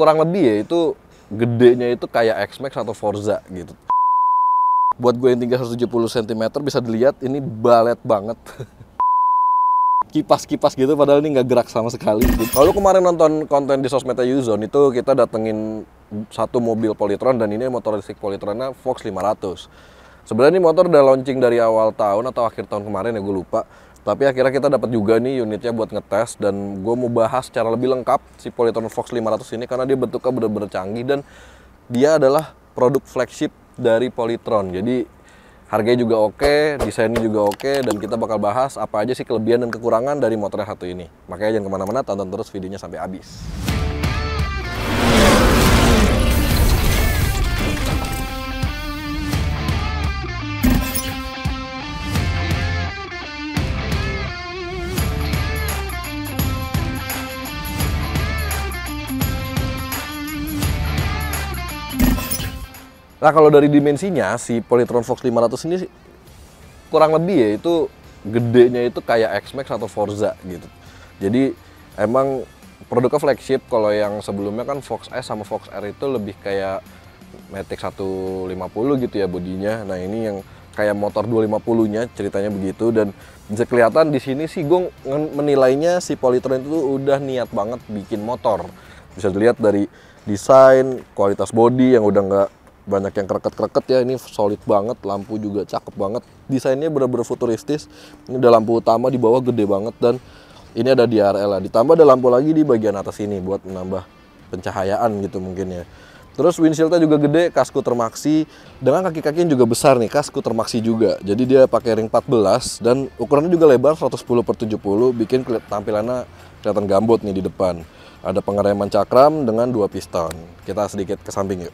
kurang lebih ya itu gedenya itu kayak X-Max atau Forza gitu. Buat gue yang tinggi 170 cm bisa dilihat ini balet banget. Kipas-kipas gitu padahal ini nggak gerak sama sekali. Kalau kemarin nonton konten di sosmednya Yuzon itu kita datengin satu mobil Polytron dan ini motor listrik Polytronnya Fox 500. Sebenarnya ini motor udah launching dari awal tahun atau akhir tahun kemarin ya gue lupa. Tapi akhirnya kita dapat juga nih unitnya buat ngetes dan gue mau bahas secara lebih lengkap si Polytron Fox 500 ini karena dia bentuknya bener-bener canggih dan dia adalah produk flagship dari Polytron. Jadi harganya juga oke, desainnya juga oke, dan kita bakal bahas apa aja sih kelebihan dan kekurangan dari motor yang satu ini. Makanya jangan kemana-mana, tonton terus videonya sampai habis. Nah kalau dari dimensinya, si Polytron Fox 500 ini kurang lebih ya itu gedenya itu kayak X-Max atau Forza gitu. Jadi emang produknya flagship. Kalau yang sebelumnya kan Fox S sama Fox R itu lebih kayak Matic 150 gitu ya bodinya. Nah ini yang kayak motor 250-nya ceritanya begitu dan bisa kelihatan di sini sih gue menilainya si Polytron itu udah niat banget bikin motor. Bisa dilihat dari desain, kualitas bodi yang udah nggak banyak yang kreket-kreket ya, ini solid banget, lampu juga cakep banget, desainnya bener-bener futuristis. Ini ada lampu utama di bawah gede banget dan ini ada DRL lah, ditambah ada lampu lagi di bagian atas ini buat menambah pencahayaan gitu mungkin ya. Terus windshieldnya juga gede, kas skuter maxi dengan kaki-kaki yang juga besar nih, kas skuter maxi juga. Jadi dia pakai ring 14 dan ukurannya juga lebar 110/70, bikin tampilannya kelihatan gambut nih di depan. Ada pengereman cakram dengan 2 piston. Kita sedikit ke samping yuk.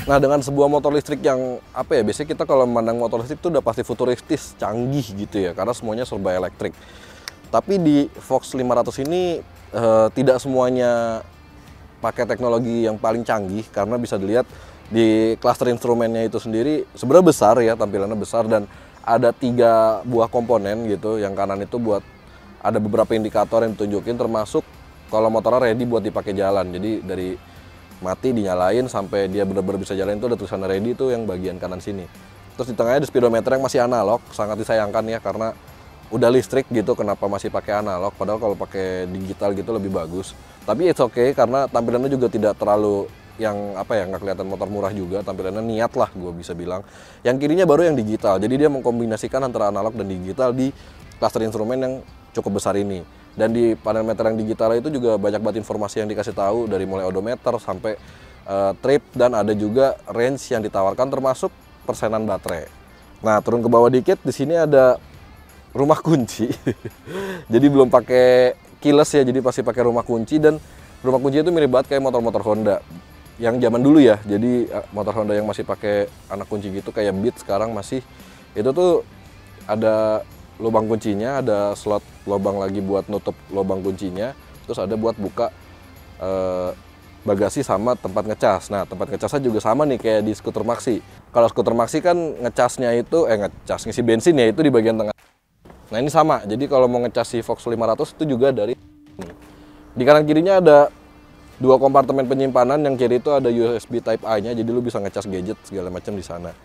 Nah dengan sebuah motor listrik yang apa ya, biasanya kita kalau memandang motor listrik itu udah pasti futuristis, canggih gitu ya, karena semuanya serba elektrik. Tapi di Fox 500 ini tidak semuanya pakai teknologi yang paling canggih, karena bisa dilihat di cluster instrumennya itu sendiri sebenarnya besar ya, tampilannya besar dan ada 3 buah komponen gitu. Yang kanan itu buat ada beberapa indikator yang ditunjukin, termasuk kalau motornya ready buat dipakai jalan. Jadi dari mati dinyalain sampai dia benar-benar bisa jalan itu ada tulisan ready tuh yang bagian kanan sini. Terus di tengahnya ada speedometer yang masih analog, sangat disayangkan ya karena udah listrik gitu kenapa masih pakai analog, padahal kalau pakai digital gitu lebih bagus. Tapi it's okay karena tampilannya juga tidak terlalu yang apa ya, nggak kelihatan motor murah juga, tampilannya niat lah gue bisa bilang. Yang kirinya baru yang digital, jadi dia mengkombinasikan antara analog dan digital di cluster instrumen yang cukup besar ini. Dan di panel meter yang digital itu juga banyak banget informasi yang dikasih tahu, dari mulai odometer sampai trip, dan ada juga range yang ditawarkan termasuk persenan baterai. Nah turun ke bawah dikit, di sini ada rumah kunci. Jadi belum pakai keyless ya, jadi pasti pakai rumah kunci, dan rumah kunci itu mirip banget kayak motor-motor Honda yang zaman dulu ya. Jadi motor Honda yang masih pakai anak kunci gitu kayak Beat sekarang masih, itu tuh ada lubang kuncinya, ada slot lubang lagi buat nutup lubang kuncinya, terus ada buat buka bagasi sama tempat ngecas. Nah tempat ngecasnya juga sama nih kayak di skuter maxi. Kalau skuter maxi kan ngecasnya itu ngisi bensin ya itu di bagian tengah. Nah ini sama, jadi kalau mau ngecas si Fox 500 itu juga dari ini. Di kanan kirinya ada 2 kompartemen penyimpanan, yang kiri itu ada USB Type A nya, jadi lu bisa ngecas gadget segala macam di sana.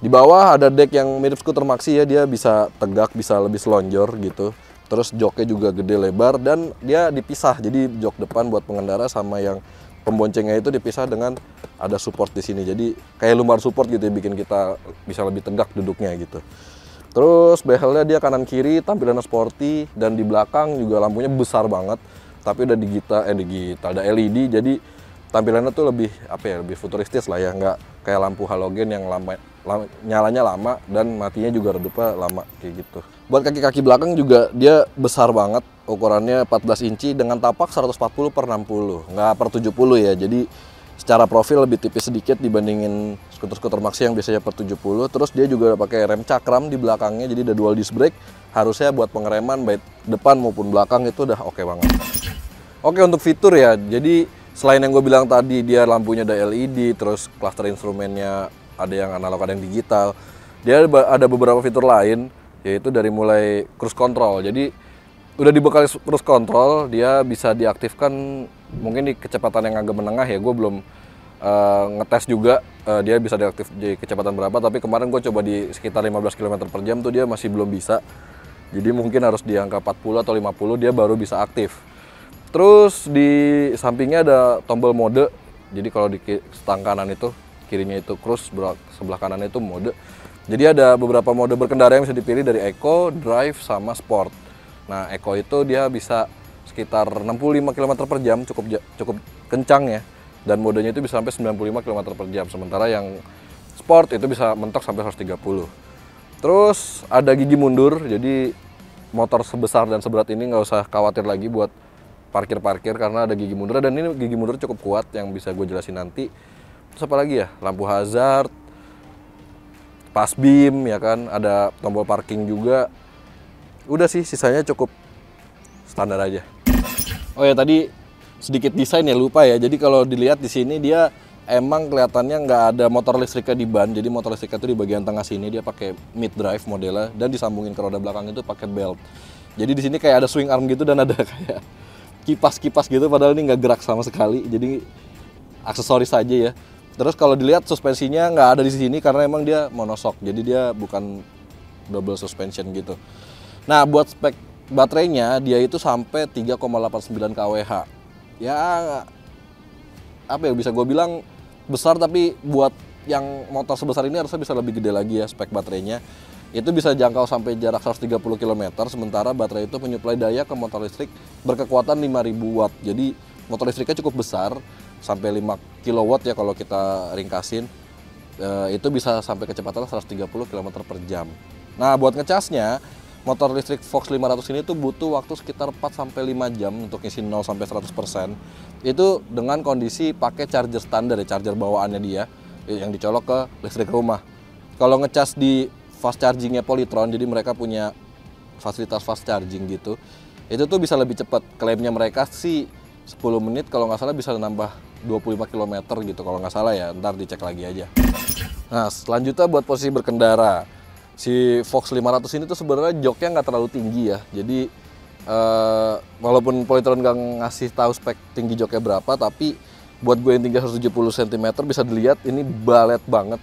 Di bawah ada deck yang mirip skuter maxi ya, dia bisa tegak, bisa lebih selonjor gitu. Terus joknya juga gede lebar dan dia dipisah, jadi jok depan buat pengendara sama yang pemboncengnya itu dipisah dengan ada support di sini. Jadi kayak lumbar support gitu ya, bikin kita bisa lebih tegak duduknya gitu. Terus behelnya dia kanan kiri, tampilannya sporty, dan di belakang juga lampunya besar banget. Tapi udah digital, ada LED, jadi tampilannya tuh lebih apa ya, lebih futuristis lah ya, nggak kayak lampu halogen yang nyalanya lama dan matinya juga redupnya lama kayak gitu. Buat kaki-kaki belakang juga dia besar banget, ukurannya 14 inci dengan tapak 140/60, nggak per 70 ya. Jadi secara profil lebih tipis sedikit dibandingin skuter-skuter maxi yang biasanya per 70. Terus dia juga pakai rem cakram di belakangnya, jadi ada dual disc brake. Harusnya buat pengereman baik depan maupun belakang itu udah oke banget. Oke, untuk fitur ya, jadi selain yang gue bilang tadi, dia lampunya ada LED, terus cluster instrumennya ada yang analog, ada yang digital. Dia ada beberapa fitur lain, yaitu dari mulai cruise control. Jadi udah dibekali cruise control, dia bisa diaktifkan mungkin di kecepatan yang agak menengah ya. Gue belum ngetes juga dia bisa diaktif di kecepatan berapa, tapi kemarin gue coba di sekitar 15 km per jam tuh dia masih belum bisa. Jadi mungkin harus di angka 40 atau 50 dia baru bisa aktif. Terus di sampingnya ada tombol mode. Jadi kalau di stang kanan itu, kirinya itu cruise, sebelah kanan itu mode. Jadi ada beberapa mode berkendara yang bisa dipilih dari Eco, Drive, sama Sport. Nah, Eco itu dia bisa sekitar 65 km per jam, cukup kencang ya. Dan modenya itu bisa sampai 95 km per jam. Sementara yang Sport itu bisa mentok sampai 130. Terus ada gigi mundur, jadi motor sebesar dan seberat ini nggak usah khawatir lagi buat parkir-parkir karena ada gigi mundur. Dan ini gigi mundur cukup kuat yang bisa gue jelasin nanti. Terus apa lagi ya? Lampu hazard, pas beam ya kan, ada tombol parking juga. Udah sih, sisanya cukup standar aja. Oh ya, tadi sedikit desain ya, lupa ya. Jadi kalau dilihat di sini dia emang kelihatannya nggak ada motor listriknya di ban. Jadi motor listriknya itu di bagian tengah sini dia pakai mid drive modelnya dan disambungin ke roda belakang itu pakai belt. Jadi di sini kayak ada swing arm gitu dan ada kayak kipas-kipas gitu, padahal ini nggak gerak sama sekali. Jadi aksesoris saja ya. Terus kalau dilihat suspensinya nggak ada di sini karena emang dia monoshock. Jadi dia bukan double suspension gitu. Nah, buat spek baterainya dia itu sampai 3,89 kWh. Ya apa ya, bisa gue bilang besar, tapi buat yang motor sebesar ini harusnya bisa lebih gede lagi ya spek baterainya. Itu bisa jangkau sampai jarak 130 km, sementara baterai itu menyuplai daya ke motor listrik berkekuatan 5000 watt. Jadi motor listriknya cukup besar, sampai 5 kW ya kalau kita ringkasin. Itu bisa sampai kecepatan 130 km per jam. Nah, buat ngecasnya, motor listrik Fox 500 ini tuh butuh waktu sekitar 4-5 jam untuk ngisi 0-100%. Itu dengan kondisi pakai charger standar ya, charger bawaannya dia yang dicolok ke listrik rumah. Kalau ngecas di fast chargingnya Polytron, jadi mereka punya fasilitas fast charging gitu, itu tuh bisa lebih cepat. Klaimnya mereka sih 10 menit, kalau nggak salah bisa nambah 25 km gitu kalau nggak salah ya, ntar dicek lagi aja. Nah, selanjutnya buat posisi berkendara, si Fox 500 ini tuh sebenarnya joknya nggak terlalu tinggi ya. Jadi walaupun Polytron nggak ngasih tahu spek tinggi joknya berapa, tapi buat gue yang tinggi 170 cm bisa dilihat ini balet banget.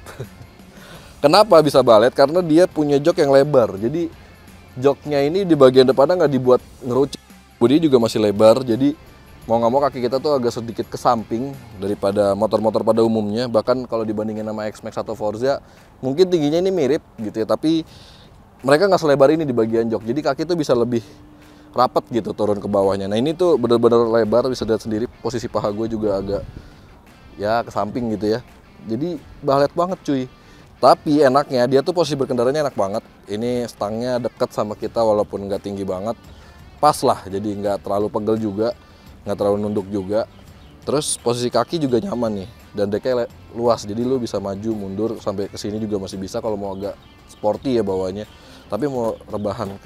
Kenapa bisa balet? Karena dia punya jok yang lebar. Jadi joknya ini di bagian depannya nggak dibuat ngerucuk. Bodi juga masih lebar. Jadi mau nggak mau kaki kita tuh agak sedikit ke samping daripada motor-motor pada umumnya. Bahkan kalau dibandingin sama X-Max atau Forza, mungkin tingginya ini mirip gitu ya. Tapi mereka nggak selebar ini di bagian jok. Jadi kaki tuh bisa lebih rapat gitu turun ke bawahnya. Nah, ini tuh bener-bener lebar, bisa lihat sendiri. Posisi paha gue juga agak ya ke samping gitu ya. Jadi balet banget cuy. Tapi enaknya dia tuh posisi berkendaranya enak banget. Ini stangnya deket sama kita walaupun nggak tinggi banget. Pas lah, jadi nggak terlalu pegel juga, nggak terlalu nunduk juga. Terus posisi kaki juga nyaman nih. Dan deknya luas, jadi lu bisa maju, mundur, sampai ke sini juga masih bisa kalau mau agak sporty ya bawahnya. Tapi mau rebahan,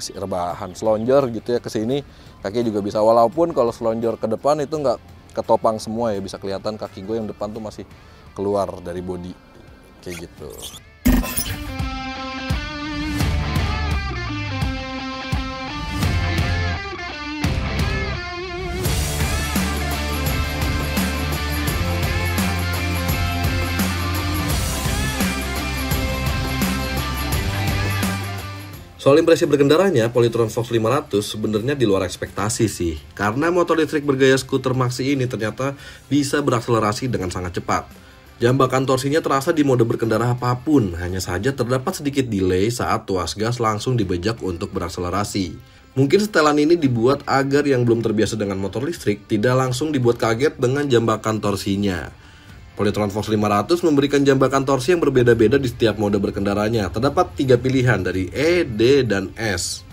selonjor gitu ya ke sini, kaki juga bisa. Walaupun kalau selonjor ke depan itu nggak ketopang semua ya, bisa kelihatan kaki gue yang depan tuh masih keluar dari bodi. Kayak gitu. Soal impresi berkendaranya, Polytron Fox 500 sebenarnya di luar ekspektasi sih. Karena motor listrik bergaya skuter maxi ini ternyata bisa berakselerasi dengan sangat cepat. Jambakan torsinya terasa di mode berkendara apapun, hanya saja terdapat sedikit delay saat tuas gas langsung dibejak untuk berakselerasi. Mungkin setelan ini dibuat agar yang belum terbiasa dengan motor listrik tidak langsung dibuat kaget dengan jambakan torsinya. Polytron Fox 500 memberikan jambakan torsi yang berbeda-beda di setiap mode berkendaranya. Terdapat 3 pilihan dari E, D, dan S.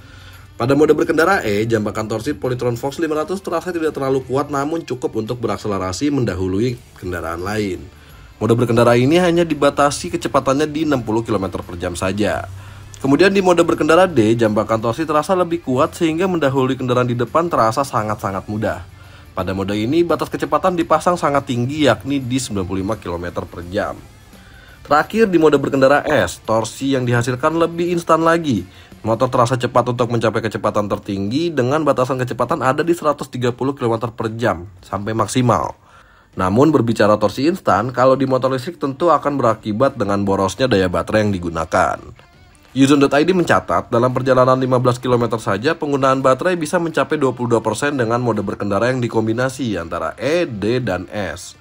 Pada mode berkendara E, jambakan torsi Polytron Fox 500 terasa tidak terlalu kuat namun cukup untuk berakselerasi mendahului kendaraan lain. Mode berkendara ini hanya dibatasi kecepatannya di 60 km per jam saja. Kemudian di mode berkendara D, jambakan torsi terasa lebih kuat sehingga mendahului kendaraan di depan terasa sangat-sangat mudah. Pada mode ini batas kecepatan dipasang sangat tinggi yakni di 95 km per jam. Terakhir di mode berkendara S, torsi yang dihasilkan lebih instan lagi. Motor terasa cepat untuk mencapai kecepatan tertinggi dengan batasan kecepatan ada di 130 km per jam sampai maksimal. Namun berbicara torsi instan, kalau di motor listrik tentu akan berakibat dengan borosnya daya baterai yang digunakan. Uzone.id mencatat, dalam perjalanan 15 km saja penggunaan baterai bisa mencapai 22% dengan mode berkendara yang dikombinasi antara E, D, dan S.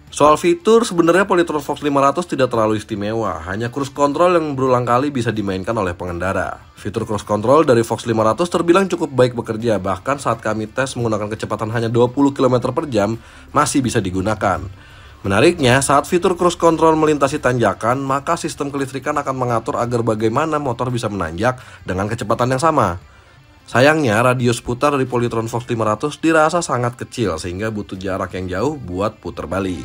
Soal fitur, sebenarnya Polytron Fox 500 tidak terlalu istimewa, hanya cruise control yang berulang kali bisa dimainkan oleh pengendara. Fitur cruise control dari Fox 500 terbilang cukup baik bekerja, bahkan saat kami tes menggunakan kecepatan hanya 20 km per jam, masih bisa digunakan. Menariknya, saat fitur cruise control melintasi tanjakan, maka sistem kelistrikan akan mengatur agar bagaimana motor bisa menanjak dengan kecepatan yang sama. Sayangnya, radius putar dari Polytron Fox 500 dirasa sangat kecil sehingga butuh jarak yang jauh buat putar balik.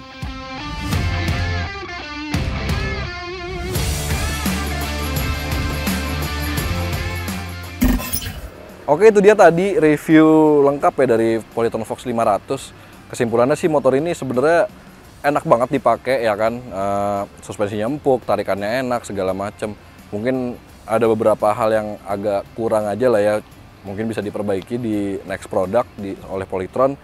Oke, itu dia tadi review lengkap ya dari Polytron Fox 500. Kesimpulannya sih motor ini sebenarnya enak banget dipakai ya kan. Suspensinya empuk, tarikannya enak, segala macem. Mungkin ada beberapa hal yang agak kurang aja lah ya. Mungkin bisa diperbaiki di next product oleh Polytron.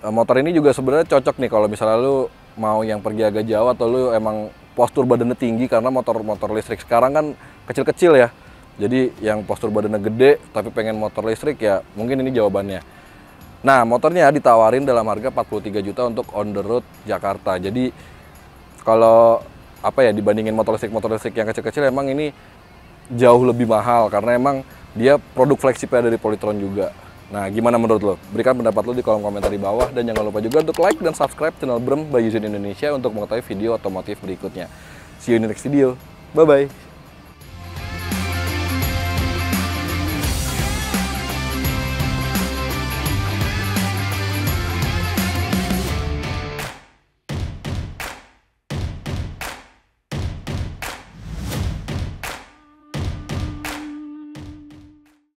Motor ini juga sebenarnya cocok nih kalau misalnya lu mau yang pergi agak jauh atau lu emang postur badannya tinggi, karena motor-motor listrik sekarang kan kecil-kecil ya. Jadi yang postur badannya gede tapi pengen motor listrik ya mungkin ini jawabannya. Nah, motornya ditawarin dalam harga 43 juta untuk on the road Jakarta. Jadi kalau dibandingin motor listrik yang kecil-kecil emang ini jauh lebih mahal karena emang dia produk flagshipnya dari Polytron juga. Nah, gimana menurut lo? Berikan pendapat lo di kolom komentar di bawah. Dan jangan lupa juga untuk like dan subscribe channel Brem by Uzone Indonesia untuk mengetahui video otomotif berikutnya. See you in the next video. Bye-bye.